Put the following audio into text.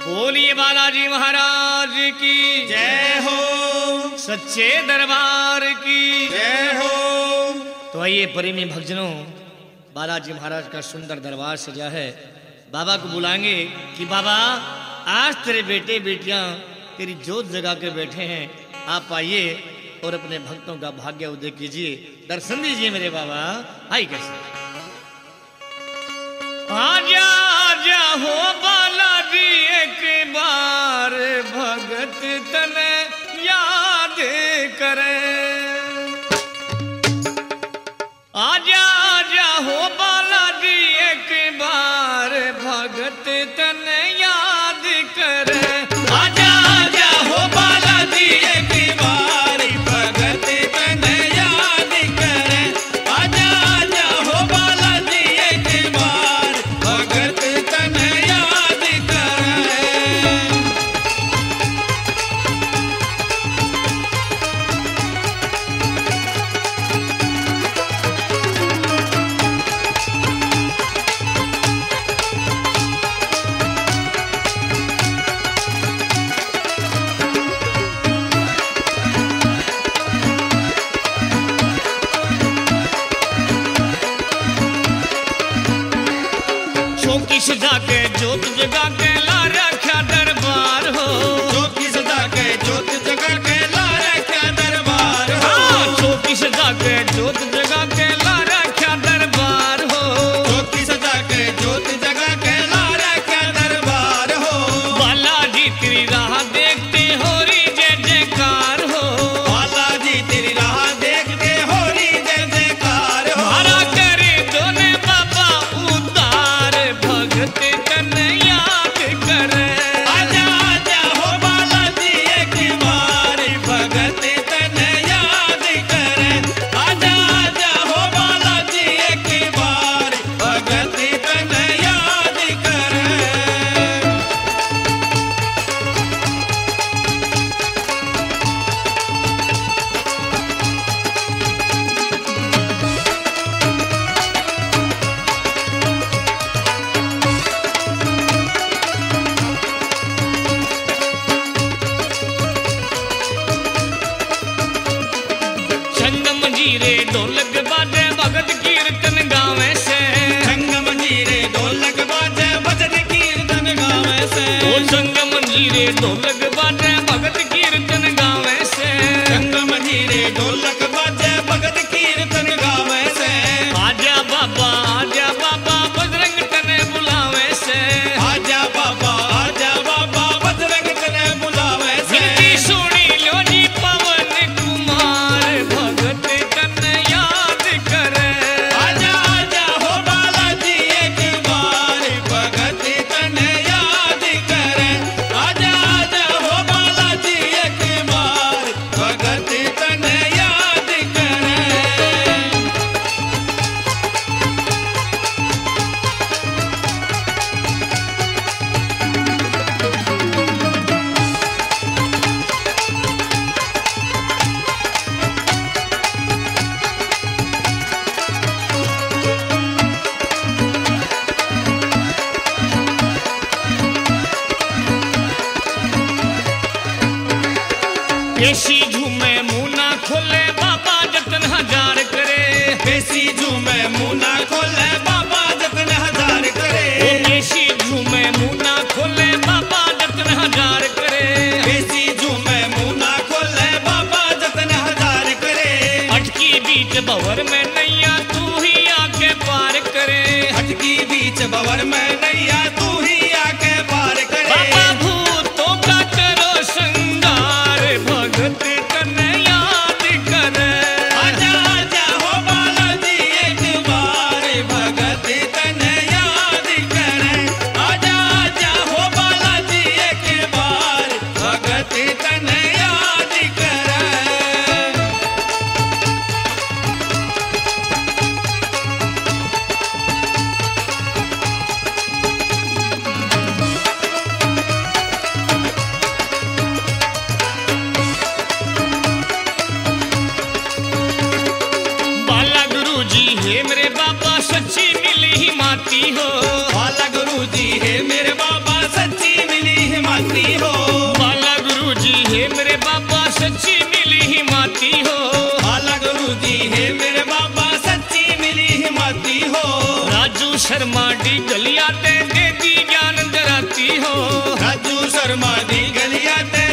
बोलिए बालाजी महाराज की जय हो, सच्चे दरबार की जय हो। तो आइए प्रेमी भक्तजनों, बालाजी महाराज का सुंदर दरबार सजा है। बाबा को बुलाएंगे कि बाबा आज तेरे बेटे बेटियां तेरी जोत जगा के बैठे हैं, आप आइए और अपने भक्तों का भाग्य उदय कीजिए, दर्शन दीजिए मेरे बाबा। आई कैसे आजा आजा हो बालाजी एक बार भगत तने याद करे। आजा आजा हो बालाजी एक बार भगत तने याद करे। आजा आजा हो बालाजी एक बार भगत तने याद करे। आजा आजा हो बालाजी एक बार भगत तने याद करे। चौकी सजा के जोत जगा के ला रखा दरबार हो। चौकी सजा के जोत जगा के ला रखा दरबार हो। चौकी सजा के जोत जगा के ला रखा दरबार हो। चौकी सजा के जोत जगा के ला रखा दरबार हो। बालाजी तेरी राह देखते हो री जय जयकार हो। बालाजी तेरी राह देखते हो री जय जयकार हो। हरा करे दोने बाबा उतार भगत तन याद करे। आजा आजा हो बालाजी एक बार भगत तन याद करे। आजा आजा हो बालाजी एक बार भगत तन याद करे। संगम जीरे ढोलक बाजे भगत कीर्तन गावे से। संगम जीरे ढोलक बाजे भजन कीर्तन गावे से। ओ संगम जीरे ढोलक बाजे भगत कीर्तन गावे से। संगम जीरे ढोलक बाजे भगत कीर्तन गावे से। आजा बाबा बजरंग तने बुलावे से। आजा बाबा बजरंग तने बुलावे से। विनती सुनी लो जी पवन कुमार भगत तन याद करे। आजा आजा हो बालाजी एक बार भगत तने याद करे। आजा आजा हो बालाजी एक बार भगत तने याद करे। पेशी झूमे मुना खोले बाबा जतन हजार करे। बेसी झूमे मुना खोले बाबा जतन हजार करे। ओ पेशी झूमे मुना खोले बाबा जतन हजार करे। बेसी झूमे मुना खोले बाबा जतन हजार करे। अटकी बीच भंवर में नैया तू ही आके पार करे। अटकी बीच भंवर में नैया तू ही आके पार करे। बाबा भूतों का करो संगार भगत तन याद करे। आजा आजा हो बालाजी एक बार भगत तन याद करे। आजा आजा हो बालाजी एक बार भगत तन याद करे। बाला गुरु जी हे मेरे बाबा सच्ची मिली ही माती हो। बाला गुरु जी है मेरे बाबा सच्ची मिली है शर्मा दी गलिया ते दे दी जान डराती हो। राजू शर्मा दी गलिया ते